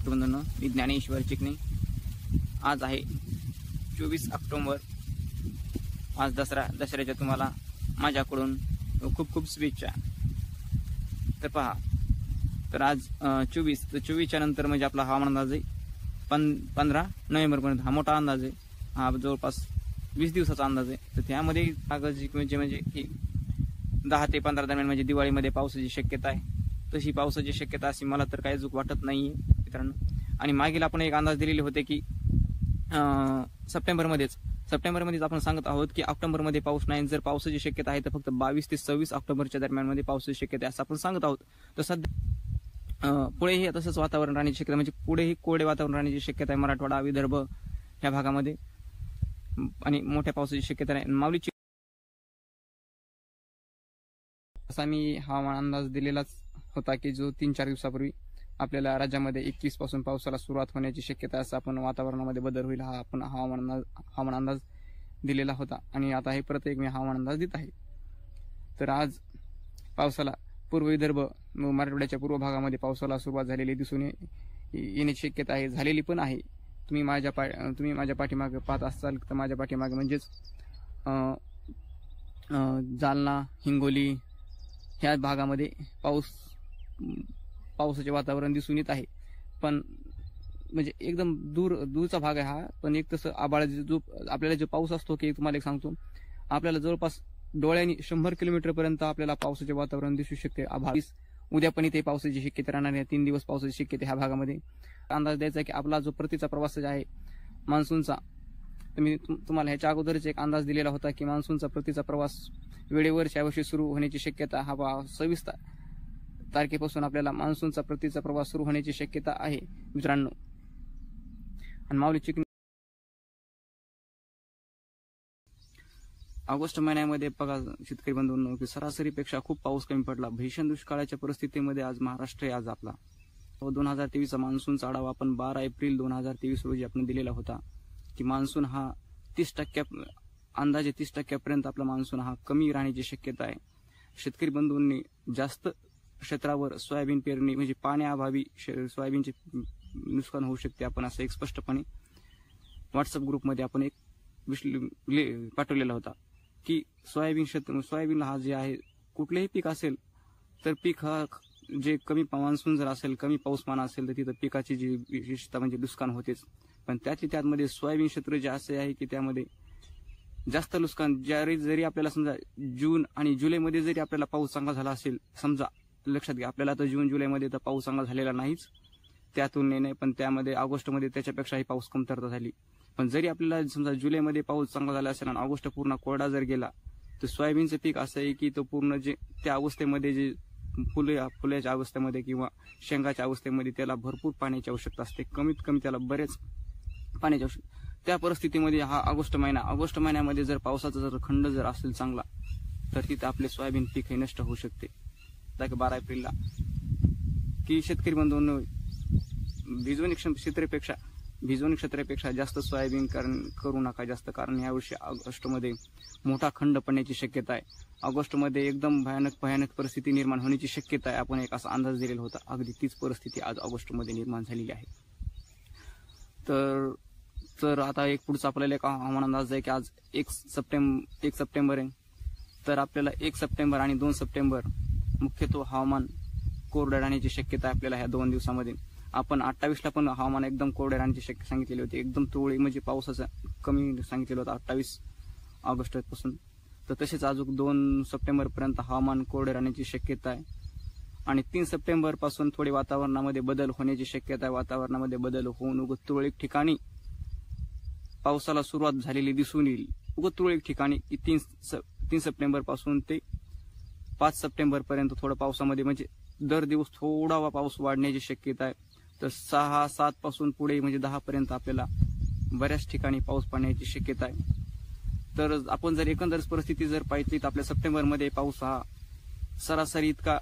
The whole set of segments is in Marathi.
बंधूंनो, मी ज्ञानेश्वर चिकणे। आज आहे 24 ऑक्टोबर। आज दसऱ्याच्या तुम्हाला माझ्याकडून खूप खूप शुभेच्छा। तर पहा, तर आज 24च्या नंतर म्हणजे आपला हवामान अंदाज आहे 15 नोव्हेंबरपर्यंत। हा मोठा अंदाज आहे, हा जवळपास 20 दिवसाचा अंदाज आहे। तर त्यामध्ये म्हणजे की 10 ते 15 दरम्यान म्हणजे दिवाळीमध्ये पावसाची शक्यता आहे। तशी पावसाची शक्यता अशी मला तर काही चूक वाटत नाहीये मित्रांनो। आणि मागील आपण एक अंदाज दिलेले होते की सप्टेंबरमध्येच आपण सांगत आहोत की ऑक्टोबरमध्ये पाऊस नाही। जर पावसाची शक्यता आहे तर फक्त 22 ते 26 ऑक्टोबरच्या दरम्यान मध्ये पावसाची शक्यता आहे असं आपण सांगत आहोत। तर सध्या पुढेही तसंच वातावरण राहण्याची शक्यता, म्हणजे पुढेही कोरडे वातावरण राहण्याची शक्यता आहे मराठवाडा विदर्भ ह्या भागामध्ये, आणि मोठ्या पावसाची शक्यता आहे। माऊलीची असा मी हवामान अंदाज दिलेलाच होता की जो 3-4 दिवसापूर्वी आपल्याला राज्यामध्ये 21 पासून पावसाला सुरुवात होण्याची शक्यता आहे, असं आपण वातावरणामध्ये बदल होईल हा आपण हवामान अंदाज दिलेला होता। आणि आता हे परत एक मी हवामान अंदाज देत आहे। तर आज पावसाला पूर्व विदर्भ मराठवाड्याच्या पूर्व भागामध्ये पावसाला सुरुवात झालेली दिसून येण्याची शक्यता आहे, झालेली पण आहे। तुम्ही माझ्या पाठीमागे पाहत असाल तर माझ्या पाठीमागे म्हणजेच जालना, हिंगोली ह्या भागामध्ये पावसाचे वातावरण दिसून येत आहे। पण म्हणजे एकदम दूरचा भाग आहे हा, पण एक तसं आबाळ जो आपल्याला जो पाऊस असतो की तुम्हाला एक सांगतो, आपल्याला जवळपास डोळ्यांनी 100 किलोमीटर पर्यंत आपल्याला पावसाचे वातावरण दिसू शकते। उद्या पण इथे पावसाची शक्यता राहणार आहे, 3 दिवस पावसाची शक्यता ह्या भागामध्ये। अंदाज द्यायचा की आपला जो परतीचा प्रवास आहे मान्सूनचा, तर मी तुम्हाला ह्याच्या अगोदरच एक अंदाज दिलेला होता की मान्सूनचा परतीचा प्रवास वेळेवरच्या वर्षी सुरू होण्याची शक्यता हा 26 तारखेपासून आपल्याला मान्सूनचा परतीचा प्रवास सुरू होण्याची शक्यता आहे मित्रांनो। आणि माऊली चिकणी ऑगस्ट महिन्यामध्ये बघा शेतकरी बंधूंनो की सरासरीपेक्षा खूप पाऊस कमी पडला। भीषण दुष्काळाच्या परिस्थितीमध्ये आज महाराष्ट्र आहे। आज आपला 2023चा मान्सूनचा आढावा आपण 12 एप्रिल 2023 रोजी आपण दिलेला होता की मान्सून हा 30% अंदाजे 30% आपला मान्सून हा कमी राहण्याची शक्यता आहे। शेतकरी बंधूंनी जास्त क्षेत्रावर सोयाबीन पेरणी म्हणजे पाण्याअभावी सोयाबीनचे नुकसान होऊ शकते, आपण असं एक स्पष्टपणे व्हॉट्सअप ग्रुपमध्ये आपण एक पाठवलेला होता की सोयाबीन हा जे आहे कुठलेही पीक असेल तर पीक हा जे कमी मान्सून जर असेल, कमी पाऊसमान असेल तर तिथं पिकाची जी विशेषता म्हणजे नुकसान होतेच। पण त्यामध्ये सोयाबीन क्षेत्र जे असे आहे की त्यामध्ये जास्त नुकसान जरी आपल्याला समजा जून आणि जुलैमध्ये जरी आपल्याला पाऊस चांगला झाला असेल, समजा लक्षात घ्या आपल्याला तर जून जुलैमध्ये तर पाऊस चांगला झालेला नाहीच त्या तुलनेने, पण त्यामध्ये ऑगस्टमध्ये त्याच्यापेक्षाही पाऊस कमतरता झाली। पण जरी आपल्याला समजा जुलैमध्ये पाऊस चांगला झाला असेल आणि ऑगस्ट पूर्ण कोरडा जर गेला तर सोयाबीनचं पीक असं आहे की तो पूर्ण जे त्या अवस्थेमध्ये जे फुल्याच्या अवस्थेमध्ये किंवा शेंगाच्या अवस्थेमध्ये त्याला भरपूर पाण्याची आवश्यकता असते, कमीत कमी त्याला बरेच पाण्याची आवश्यकता। त्या परिस्थितीमध्ये हा ऑगस्ट महिन्यामध्ये जर पावसाचा जर खंड जर असेल चांगला तर तिथे आपले सोयाबीन पीक हे नष्ट होऊ शकते। 12 एप्रिलला की शेतकरी बंधूंनो भिजवणी क्षेत्रापेक्षा जास्त सोयाबीन करू नका जास्त, कारण यावर्षी ऑगस्टमध्ये मोठा खंड पडण्याची शक्यता आहे। ऑगस्टमध्ये एकदम भयानक परिस्थिती निर्माण होण्याची शक्यता आहे। आपण एक असा अंदाज दिलेला होता, अगदी तीच परिस्थिती आज ऑगस्टमध्ये निर्माण झालेली आहे। तर आता एक पुढचा आपल्याला एक हवामान अंदाज आहे की आज 1 सप्टेंबर आहे। तर आपल्याला 1 सप्टेंबर आणि 2 सप्टेंबर मुख्यतः हवामान कोरडे राहण्याची शक्यता आहे आपल्याला ह्या 2 दिवसामध्ये। आपण 28ला पण हवामान एकदम कोरडे राहण्याची शक्यता सांगितलेली होती, एकदम तुरळक म्हणजे पावसाचं कमी सांगितलेलं होतं 28 ऑगस्ट पासून। तर तसेच अजून 2 सप्टेंबर पर्यंत हवामान कोरडे राहण्याची शक्यता आहे। आणि 3 सप्टेंबर पासून थोडी वातावरणामध्ये बदल होण्याची शक्यता आहे। वातावरणामध्ये बदल होऊन तुरळक ठिकाणी पावसाला सुरुवात झालेली दिसून येईल। तुरळक ठिकाणी 3 सप्टेंबर पासून ते 5 सप्टेंबर पर्यंत थोडं पावसामध्ये म्हणजे दर दिवस थोडा पाऊस वाढण्याची शक्यता आहे। तर 6-7 पासून पुढे म्हणजे 10 पर्यंत आपल्याला बऱ्याच ठिकाणी पाऊस पडण्याची शक्यता आहे। तर आपण जर एकंदर परिस्थिती जर पाहिली तर आपल्या सप्टेंबरमध्ये पाऊस हा सरासरी इतका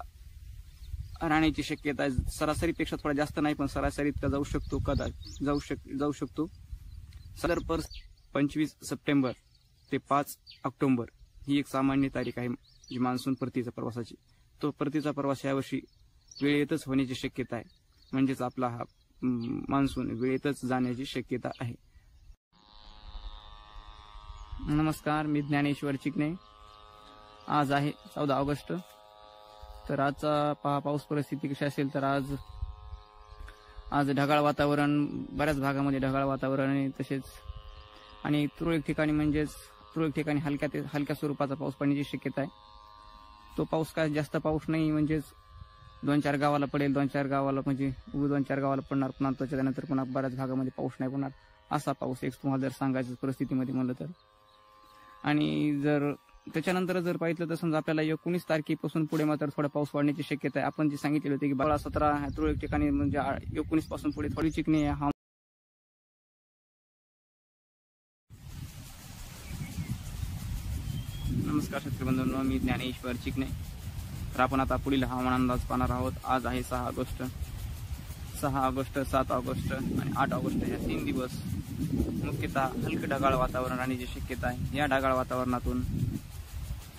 राहण्याची शक्यता आहे। सरासरीपेक्षा थोडा जास्त नाही, पण सरासरी इतका जाऊ शकतो। सदर 25 सप्टेंबर ते 5 ऑक्टोबर ही एक सामान्य तारीख आहे जी मान्सून परतीचा प्रवासाची। तो परतीचा प्रवास यावर्षी वेळेतच होण्याची शक्यता आहे, म्हणजेच आपला हा मान्सून वेळेतच जाण्याची शक्यता आहे. नमस्कार, मी ज्ञानेश्वर चिकणे. आज आहे 14 ऑगस्ट. तर आजचा पाऊस परिस्थिती कशी असेल तर आज ढगाळ वातावरण, बऱ्याच भागामध्ये ढगाळ वातावरण आहे. तसेच आणि तुरळक ठिकाणी हलक्या स्वरूपाचा पाऊस पडण्याची शक्यता आहे. तो पाऊस काय जास्त पाऊस नाही, म्हणजेच 2-4 गावाला पडेल, 2-4 गावाला म्हणजे 2-4 गावाला पडणार, पुन्हा त्याच्यानंतर पुन्हा बऱ्याच भागामध्ये पाऊस नाही पडणार. असा पाऊस एक तुम्हाला जर सांगायचं परिस्थितीमध्ये म्हणलं तर. आणि जर त्याच्यानंतर जर पाहिलं तर समजा आपल्याला 19 तारखेपासून पुढे मात्र थोडा पाऊस पडण्याची शक्यता आहे. आपण जे सांगितले होते की 16-17 तुरळक ठिकाणी म्हणजे 19 पासून पुढे थोडी चिकणी आहे. नमस्कार शेतकरी बंधूंनो, मी ज्ञानेश्वर चिकणे. तर आपण आता पुढील हवामान अंदाज पाहणार आहोत. आज आहे 6 ऑगस्ट, 7 ऑगस्ट आणि 8 ऑगस्ट या 3 दिवस मुख्यतः हलके ढगाळ वातावरण राहण्याची शक्यता आहे. या ढगाळ वातावरणातून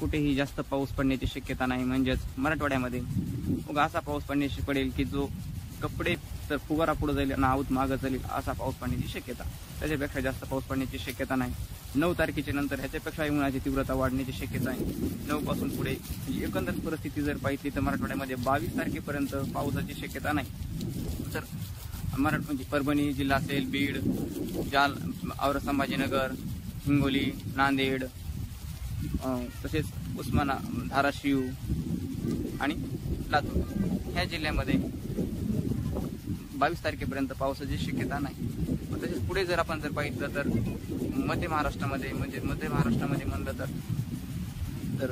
कुठेही जास्त पाऊस पडण्याची शक्यता नाही. म्हणजेच मराठवाड्यामध्ये असा पाऊस पडण्याची पडेल की जो कपडे तर फुगारा पुढे जाईल आणि आऊत मागं चालेल असा पाऊस पडण्याची शक्यता. त्याच्यापेक्षा जास्त पाऊस पडण्याची शक्यता नाही. 9 तारखेच्या नंतर ह्याच्यापेक्षा उन्हाची तीव्रता वाढण्याची शक्यता आहे. 9 पासून पुढे म्हणजे एकंदर परिस्थिती जर पाहिली तर मराठवाड्यामध्ये 22 तारखेपर्यंत पावसाची शक्यता नाही. तर म्हणजे परभणी जिल्हा असेल, बीड, औरंगाबाद, संभाजीनगर, हिंगोली, नांदेड, तसेच धाराशिव आणि लातूर ह्या जिल्ह्यामध्ये 22 तारखेपर्यंत पावसाची शक्यता नाही. तसेच पुढे जर आपण पाहिलं तर मध्य महाराष्ट्रामध्ये म्हणलं तर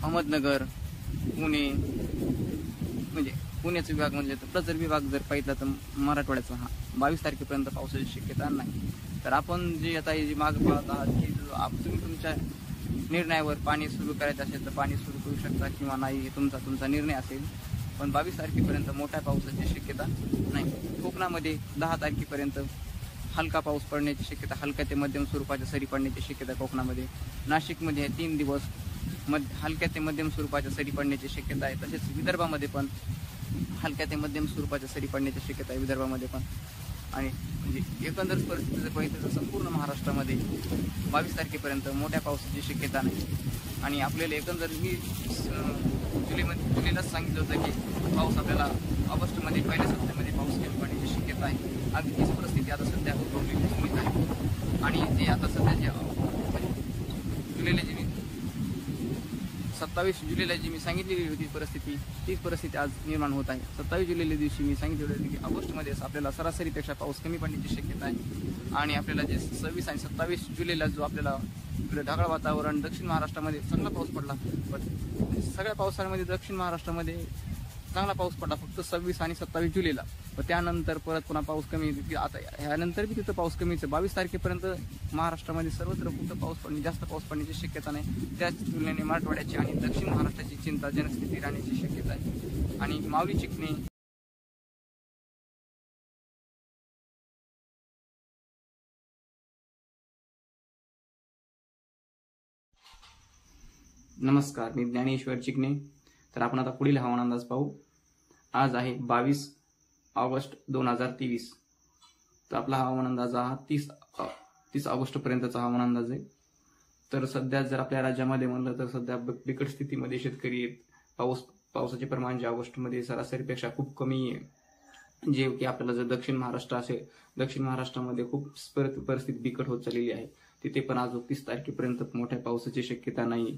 अहमदनगर, पुणे, म्हणजे पुण्याचा विभाग म्हणले तर जर विभाग जर पाहिला तर मराठवाड्याचा 22 तारखेपर्यंत पावसाची शक्यता नाही. तर आपण जे आता मागे पाहत आहात की तुम्ही तुमच्या निर्णयावर पाणी सुरू करायचं असेल तर पाणी सुरू करू शकता किंवा नाही, हे तुमचा निर्णय असेल. पण 22 तारखेपर्यंत मोठ्या पावसाची शक्यता नाही. कोकणामध्ये 10 तारखेपर्यंत हलका पाऊस पडण्याची शक्यता, हलक्या ते मध्यम स्वरूपाच्या सरी पडण्याची शक्यता कोकणामध्ये. नाशिकमध्ये 3 दिवस हलक्या ते मध्यम स्वरूपाच्या सरी पडण्याची शक्यता आहे. तसेच विदर्भामध्ये पण हलक्या ते मध्यम स्वरूपाच्या सरी पडण्याची शक्यता आहे विदर्भामध्ये पण. आणि म्हणजे एकंदर परिस्थिती जर पाहिजे तर संपूर्ण महाराष्ट्रामध्ये 22 तारखेपर्यंत मोठ्या पावसाची शक्यता नाही. आणि आपल्याला एकंदर मी जुलैलाच सांगितलं होतं की पाऊस आपल्याला ऑगस्टमध्ये पहिल्या सप्त्यामध्ये पाऊस कमी पडण्याची शक्यता आहे. अगदी तीच परिस्थिती आता सध्या उद्भवलेली आहे. आणि ते आता सध्या जुलैला 27 जुलैला जी मी सांगितलेली होती परिस्थिती, तीच परिस्थिती आज निर्माण होत आहे. 27 जुलैच्या दिवशी मी सांगितलेलं होतं की ऑगस्टमध्ये आपल्याला सरासरीपेक्षा पाऊस कमी पडण्याची शक्यता आहे. आणि आपल्याला जे 26 आणि 27 जुलैला जो आपल्याला ढगाळ वातावरण दक्षिण महाराष्ट्रामध्ये चांगला पाऊस पडला. पण सगळ्या पावसाळ्यामध्ये दक्षिण महाराष्ट्रामध्ये चांगला पाऊस पडला फक्त 26 आणि 27 जुलैला. व त्यानंतर परत पुन्हा पाऊस कमी. आता ह्यानंतर बी तिथं पाऊस कमीच. 22 तारखेपर्यंत महाराष्ट्रामध्ये सर्वत्र कुठं जास्त पाऊस पडण्याची शक्यता नाही. त्याच तुलनेने मराठवाड्याची आणि दक्षिण महाराष्ट्राची चिंताजनक स्थिती राहण्याची शक्यता आहे. आणि माऊली चिकणे. नमस्कार, मी ज्ञानेश्वर चिकणे. तर आपण आता पुढील हवामान अंदाज पाहू. आज आहे 22 ऑगस्ट 2023. तर आपला हवामान अंदाज हा 30 ऑगस्ट पर्यंतचा हवामान अंदाज आहे. तर सध्या जर आपल्या राज्यामध्ये म्हणलं तर सध्या बिकट स्थितीमध्ये शेतकरी आहेत. पावसाचे प्रमाण जे ऑगस्टमध्ये सरासरीपेक्षा खूप कमी आहे. जे की आपल्याला जर दक्षिण महाराष्ट्र असेल, दक्षिण महाराष्ट्रामध्ये खूप परिस्थिती बिकट होत चाललेली आहे. तिथे पण आज 30 तारखेपर्यंत मोठ्या पावसाची शक्यता नाही.